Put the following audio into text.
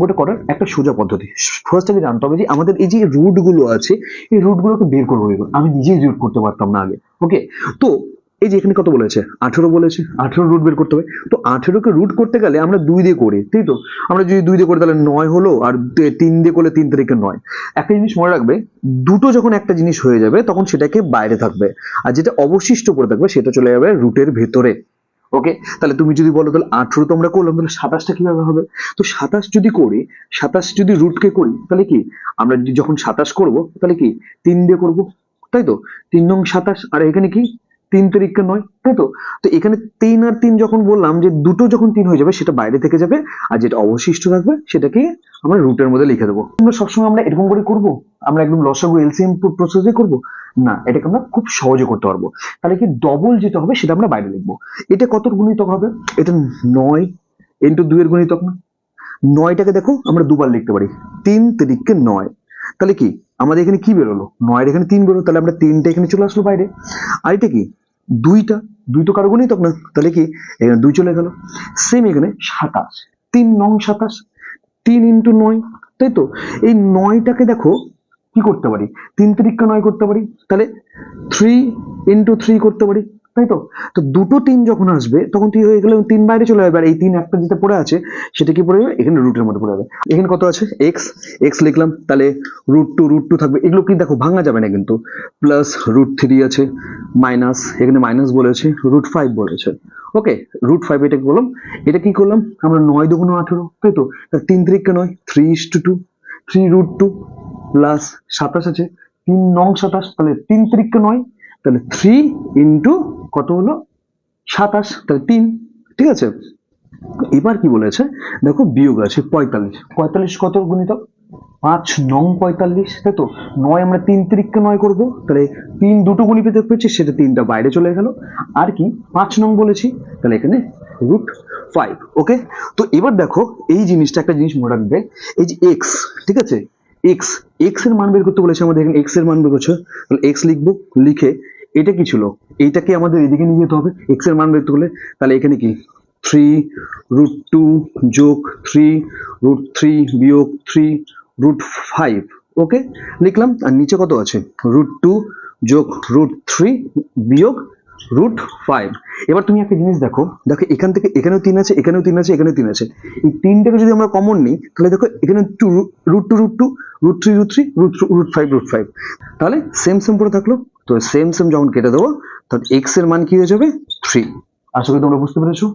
অঙ্কটা করার একটা সোজা পদ্ধতি। ফার্স্ট আগে জানতে হবে যে আমাদের এই যে রুট গুলো আছে, এই রুট গুলোকে বের করবো। আমি নিজেই রুট করতে পারতাম না আগে। ওকে, তো এই যে এখানে কত বলেছে, 18 বলেছে, 18 রুট বের করতে হবে। তো 18কে রুট করতে গেলে আমরা 2 দিয়ে করি, তাই তো? আমরা যদি 2 দিয়ে করি তাহলে 9 হলো, আর 3 দিয়ে করলে 3 তারিখে 9। একটা জিনিস মনে রাখবে, দুটো যখন একটা জিনিস হয়ে যাবে তখন সেটাকে বাইরে থাকবে, আর যেটা অবশিষ্ট পড়ে থাকবে সেটা চলে যাবে রুটের ভেতরে। ওকে, তাহলে তুমি যদি বলো তাহলে 18 তো আমরা করলাম, তাহলে 27টা কিভাবে হবে? তো 27 যদি করি, 27 যদি রুটকে করি তাহলে কি আমরা যখন 27 করব তাহলে কি 3 দিয়ে করব, তাই তো? 3 নং 27, আর এখানে কি 3 তারিখকে 9, তাই তো? তো এখানে 3 আর 3 যখন বললাম যে দুটো যখন 3 হয়ে যাবে সেটা বাইরে থেকে যাবে, আর যেটা অবশিষ্ট থাকবে সেটাকে আমরা রুটের মধ্যে লিখে দেবো। আমরা সবসময় আমরা এরকম করে করব? আমরা একদম লসাগু এলসিএম প্রসেসে করব না, এটাকে আমরা খুব সহজে করতে পারবো। তাহলে কি ডবল যেটা হবে সেটা আমরা বাইরে লিখবো। এটা কত গুণিতক হবে? এটা 9 ইন্টু 2 এর গুণিতক না? 9টাকে দেখো আমরা দুবার লিখতে পারি, 3 তারিখকে 9। তাহলে কি আমাদের এখানে কি বেরোলো? 9 এর এখানে 3 বেরোলো, তাহলে আমরা 3টা এখানে চলে আসলো বাইরে। আর এটা কি 2টা, 2 তো কারো গুণিতক না, তাহলে কি এখানে 2 চলে গেল। সেম এখানে 27, 3 নং 27, 3 ইন্টু 9, তাই তো? এই 9টাকে দেখো কি করতে পারি, 3 তারিখকে 9 করতে পারি, তাহলে 3 ইন্টু 3 করতে পারি, তাই তো? তো দুটো 3 যখন আসবে তখন কি হয়ে গেল, 3 বাইরে চলে যাবে, আর এই 3 একটা যেটা পড়ে আছে সেটা কি পড়ে যাবে, এখানে রুটের মধ্যে পড়ে যাবে। এখানে কত আছে, এক্স, এক্স লিখলাম, তাহলে √2 থাকবে। এগুলো কি দেখো ভাঙা যাবে না কিন্তু। প্লাস √3 আছে, মাইনাস এখানে মাইনাস বলেছে, √5 বলেছে। ওকে, √5 এটা বললাম। এটা কি করলাম আমরা, 9 দুগুণ 18, তাই তো? 3 তারিখকে 9, 3:2, 3√2 প্লাস 27 আছে, 3 নং 27, তাহলে 3 তারিখকে 9, তাহলে 3 ইন্টু কত হলো 27, তাহলে 3। ঠিক আছে, এবার কি বলেছে দেখো, বিয়োগ আছে 45, 45 কত গুণিতক? 5 নং 45, তাই তো? 9 আমরা 3 তারিখকে 9 করবো, তাহলে 3 দুটো গুণিত পেয়েছি, সেটা 3টা বাইরে চলে গেল। আর কি 5 নং বলেছি, তাহলে এখানে √5। ওকে, তো এবার দেখো এই জিনিসটা, একটা জিনিস মনে রাখবে, এই যে এক্স, ঠিক আছে, এক্স, এক্স এর মান বের করতে বলেছে আমাদের, এখানে এক্স এর মান বের করছে, তাহলে এক্স লিখবো, লিখে এটা কি ছিল, এইটাকে আমাদের এদিকে নিয়ে যেতে হবে এক্স এর মান বের করতে হলে। তাহলে এখানে কি 3√2 যোগ 3√3 বিয়োগ 3√5। ওকে, লিখলাম। আর নিচে কত আছে, √2 যোগ √3 বিয়োগ √5। এবার তুমি একটা জিনিস দেখো, দেখো এখান থেকে এখানেও 3 আছে, এখানেও 3 আছে, এখানেও 3 আছে। এই 3টাকে যদি আমরা কমন নিই তাহলে দেখো এখানে √2 √3 √5, তাহলে সেম সেম পড়ে থাকলো। তো সেম সেম যখন কেটে দেবো তখন এক্স এর মান কি হয়ে যাবে, 3। আশা করি তোমরা বুঝতে পেরেছো।